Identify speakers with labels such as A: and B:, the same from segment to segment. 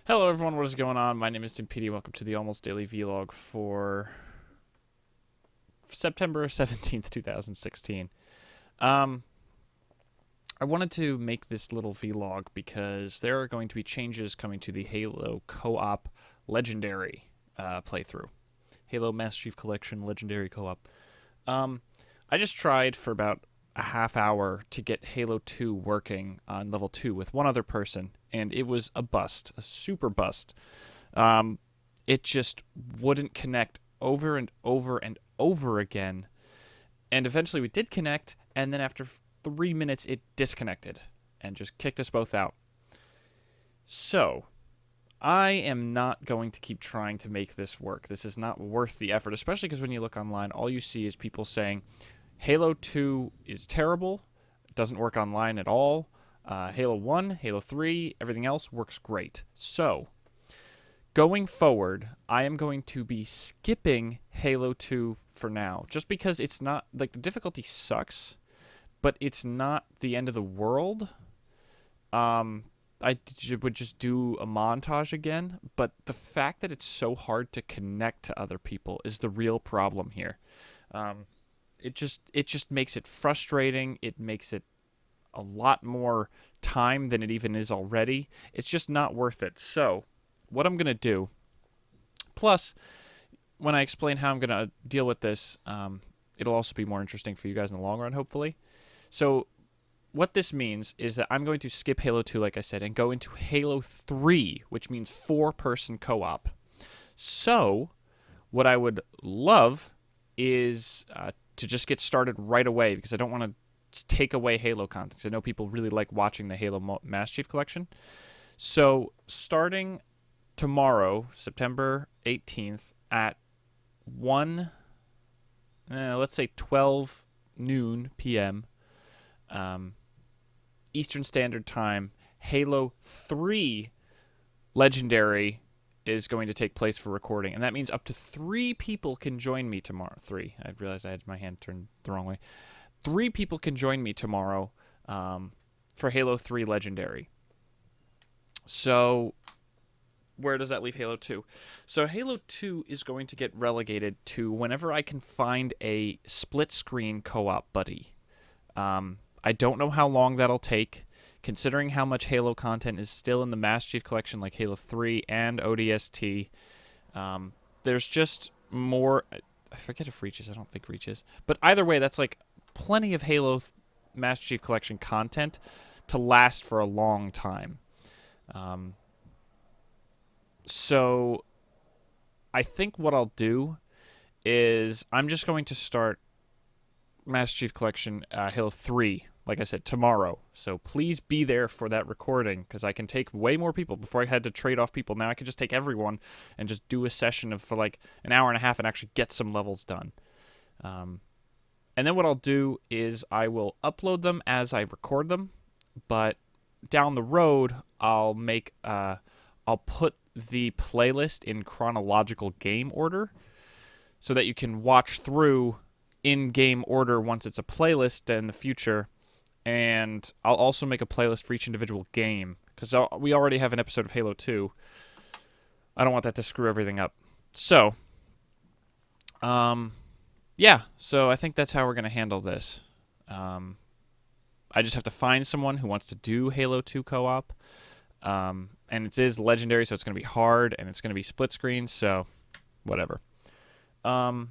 A: Hello everyone, what is going on? My name is Tim Petey. Welcome to the Almost Daily Vlog for September 17th, 2016. I wanted to make this little vlog because there are going to be changes coming to the Halo Co-op Legendary playthrough. Halo Master Chief Collection Legendary Co-op. I just tried for about a half hour to get Halo 2 working on level 2 with one other person, and it was a bust, a super bust. It just wouldn't connect over and over and over again, and eventually we did connect, and then after 3 minutes it disconnected and just kicked us both out. So, I am not going to keep trying to make this work. This is not worth the effort, especially because when you look online, all you see is people saying, Halo 2 is terrible, doesn't work online at all. Halo 1, Halo 3, everything else works great. So, going forward, I am going to be skipping Halo 2 for now, just because it's not, like, the difficulty sucks, but it's not the end of the world. I would just do a montage again, but the fact that it's so hard to connect to other people is the real problem here. It just makes it frustrating. It makes it a lot more time than it even is already. It's just not worth it. So, what I'm going to do, plus, when I explain how I'm going to deal with this, it'll also be more interesting for you guys in the long run, hopefully. So, what this means is that I'm going to skip Halo 2, like I said, and go into Halo 3, which means 4-person co-op. So, what I would love is to just get started right away, because I don't want to take away Halo content, because I know people really like watching the Halo Master Chief Collection. So, starting tomorrow, September 18th, at 12 noon p.m., Eastern Standard Time, Halo 3 Legendary is going to take place for recording, and that means up to 3 people can join me tomorrow. 3. I realized I had my hand turned the wrong way. 3 people can join me tomorrow for Halo 3 Legendary. So, where does that leave Halo 2? So, Halo 2 is going to get relegated to whenever I can find a split-screen co-op buddy. I don't know how long that'll take, considering how much Halo content is still in the Master Chief Collection, like Halo 3 and ODST. There's just more. I forget if Reach is. I don't think Reach is. But either way, that's like plenty of Halo Master Chief Collection content to last for a long time. So I think what I'll do is I'm just going to start Master Chief Collection Halo 3, like I said, tomorrow. So please be there for that recording, because I can take way more people. Before I had to trade off people, now I can just take everyone and just do a session for like an hour and a half and actually get some levels done. And then what I'll do is I will upload them as I record them, but down the road I'll put the playlist in chronological game order so that you can watch through in game order once it's a playlist in the future. And I'll also make a playlist for each individual game, because we already have an episode of Halo 2. I don't want that to screw everything up. So, yeah. So I think that's how we're going to handle this. I just have to find someone who wants to do Halo 2 co-op. And it is legendary, so it's going to be hard, and it's going to be split screen, so whatever. But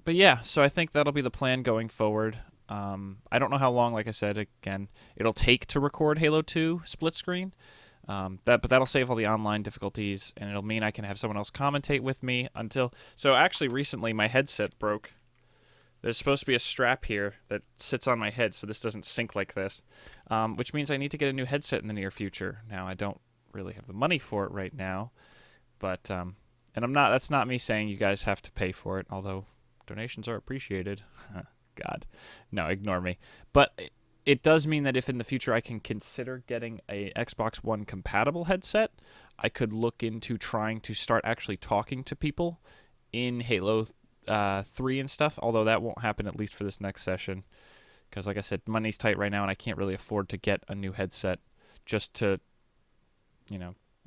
A: yeah, so I think that'll be the plan going forward. I don't know how long, like I said, again, it'll take to record Halo 2 split screen. But that'll save all the online difficulties, and it'll mean I can have someone else commentate with me until... So actually, recently, my headset broke. There's supposed to be a strap here that sits on my head so this doesn't sink like this, which means I need to get a new headset in the near future. Now, I don't really have the money for it right now, but... and that's not me saying you guys have to pay for it, although donations are appreciated. God. No, ignore me. But it does mean that if in the future I can consider getting a Xbox One compatible headset, I could look into trying to start actually talking to people in Halo 3 and stuff, although that won't happen at least for this next session, because like I said, money's tight right now and I can't really afford to get a new headset just to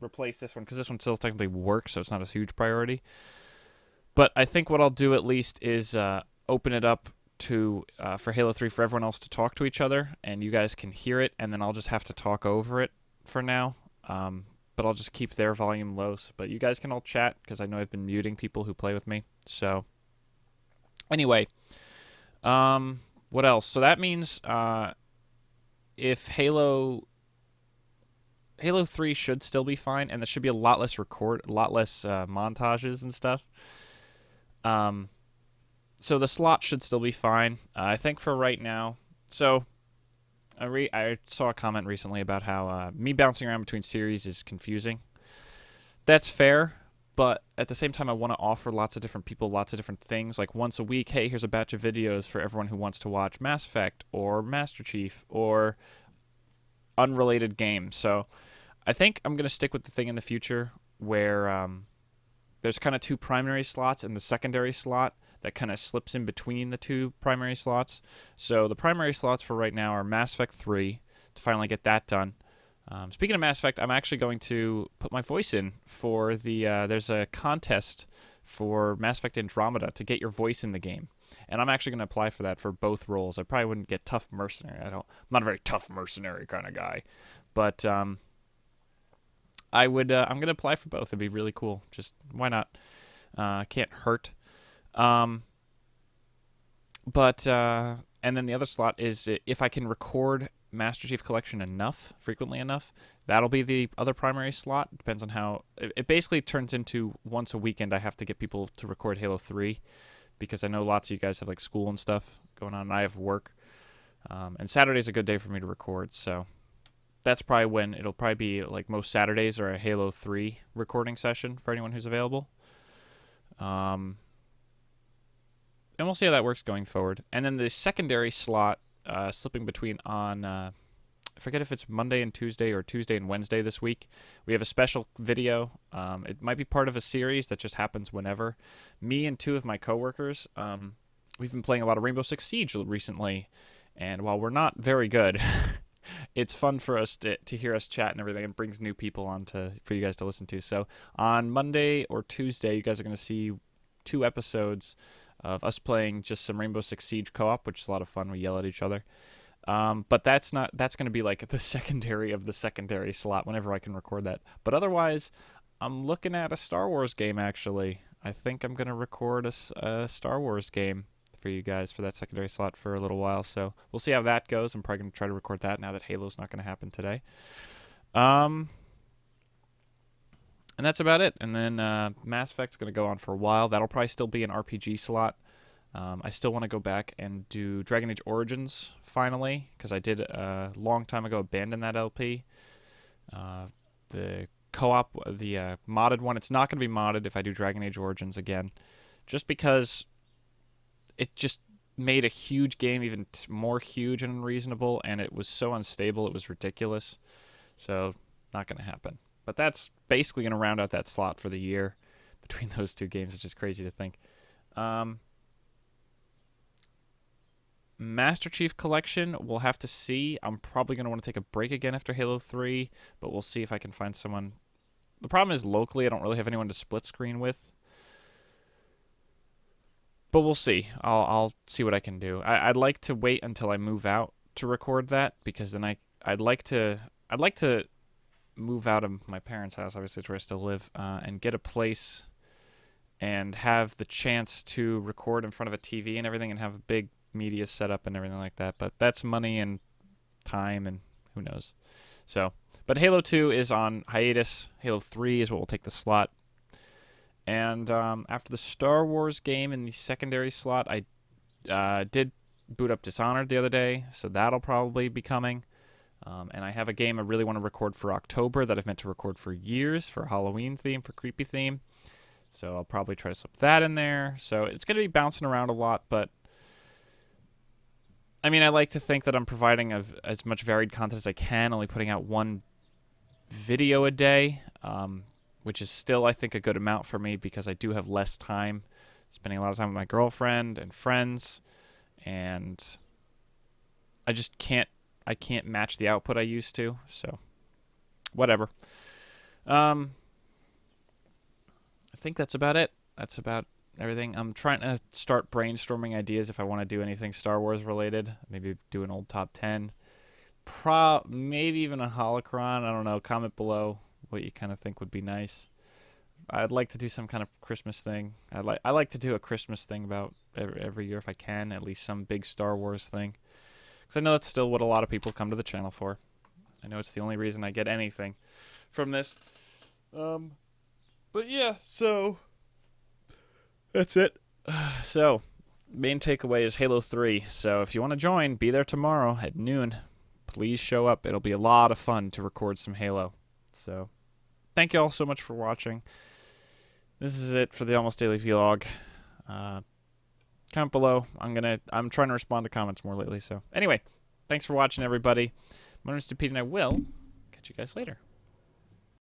A: replace this one because this one still technically works, so it's not a huge priority. But I think what I'll do at least is open it up to for Halo 3 for everyone else to talk to each other, and you guys can hear it, and then I'll just have to talk over it for now. But I'll just keep their volume low. But you guys can all chat because I know I've been muting people who play with me. So anyway, what else? So that means if Halo 3 should still be fine, and there should be a lot less montages and stuff. So the slot should still be fine. I think for right now. So I saw a comment recently about how me bouncing around between series is confusing. That's fair, but at the same time, I want to offer lots of different people lots of different things. Like once a week, hey, here's a batch of videos for everyone who wants to watch Mass Effect or Master Chief or unrelated games. So I think I'm going to stick with the thing in the future where there's kind of two primary slots and the secondary slot that kind of slips in between the two primary slots. So the primary slots for right now are Mass Effect 3 to finally get that done. Speaking of Mass Effect, I'm actually going to put my voice in for the there's a contest for Mass Effect Andromeda to get your voice in the game. And I'm actually going to apply for that for both roles. I probably wouldn't get tough mercenary. I'm not a very tough mercenary kind of guy. But I'm going to apply for both. It'd be really cool. Just why not? Can't hurt. And then the other slot is if I can record Master Chief Collection frequently enough, that'll be the other primary slot. Depends on how it basically turns into once a weekend. I have to get people to record Halo 3 because I know lots of you guys have like school and stuff going on, and I have work. And Saturday's a good day for me to record, so that's probably when it'll probably be like most Saturdays are a Halo 3 recording session for anyone who's available. And we'll see how that works going forward. And then the secondary slot, slipping between on, I forget if it's Monday and Tuesday or Tuesday and Wednesday this week. We have a special video. It might be part of a series that just happens whenever. Me and two of my coworkers, we've been playing a lot of Rainbow Six Siege recently. And while we're not very good, it's fun for us to hear us chat and everything. It brings new people on for you guys to listen to. So on Monday or Tuesday, you guys are going to see 2 episodes of us playing just some Rainbow Six Siege co-op, which is a lot of fun. We yell at each other. But that's going to be like the secondary of the secondary slot whenever I can record that. But otherwise, I'm looking at a Star Wars game, actually. I think I'm going to record a Star Wars game for you guys for that secondary slot for a little while. So we'll see how that goes. I'm probably going to try to record that now that Halo's not going to happen today. And that's about it. And then Mass Effect's going to go on for a while. That'll probably still be an RPG slot. I still want to go back and do Dragon Age Origins finally, because I did a long time ago abandon that LP. The co-op, the modded one, it's not going to be modded if I do Dragon Age Origins again, just because it just made a huge game even more huge and unreasonable, and it was so unstable, it was ridiculous. So, not going to happen. But that's basically going to round out that slot for the year between those two games, which is crazy to think. Master Chief Collection, we'll have to see. I'm probably going to want to take a break again after Halo 3, but we'll see if I can find someone. The problem is locally I don't really have anyone to split screen with. But we'll see. I'll see what I can do. I'd like to wait until I move out to record that, because then I'd like to move out of my parents' house, obviously it's where I still live, and get a place and have the chance to record in front of a TV and everything and have a big media setup and everything like that. But that's money and time and who knows. So, but Halo 2 is on hiatus. Halo 3 is what will take the slot. And after the Star Wars game in the secondary slot, I did boot up Dishonored the other day, so that'll probably be coming. And I have a game I really want to record for October that I've meant to record for years for Halloween theme, for creepy theme. So I'll probably try to slip that in there. So it's going to be bouncing around a lot, but I mean, I like to think that I'm providing as much varied content as I can, only putting out one video a day, which is still, I think, a good amount for me because I do have less time, spending a lot of time with my girlfriend and friends, and I can't match the output I used to, so whatever. I think that's about it. That's about everything. I'm trying to start brainstorming ideas if I want to do anything Star Wars related. Maybe do an old top 10. Maybe even a holocron. I don't know. Comment below what you kind of think would be nice. I'd like to do some kind of Christmas thing. I like to do a Christmas thing about every year if I can, at least some big Star Wars thing. Because I know that's still what a lot of people come to the channel for. I know it's the only reason I get anything from this. But yeah, so that's it. So, main takeaway is Halo 3. So if you want to join, be there tomorrow at noon. Please show up. It'll be a lot of fun to record some Halo. So, thank you all so much for watching. This is it for the Almost Daily Vlog. Comment below. I'm trying to respond to comments more lately. So, anyway, thanks for watching, everybody. My name is Stupid, and I will catch you guys later.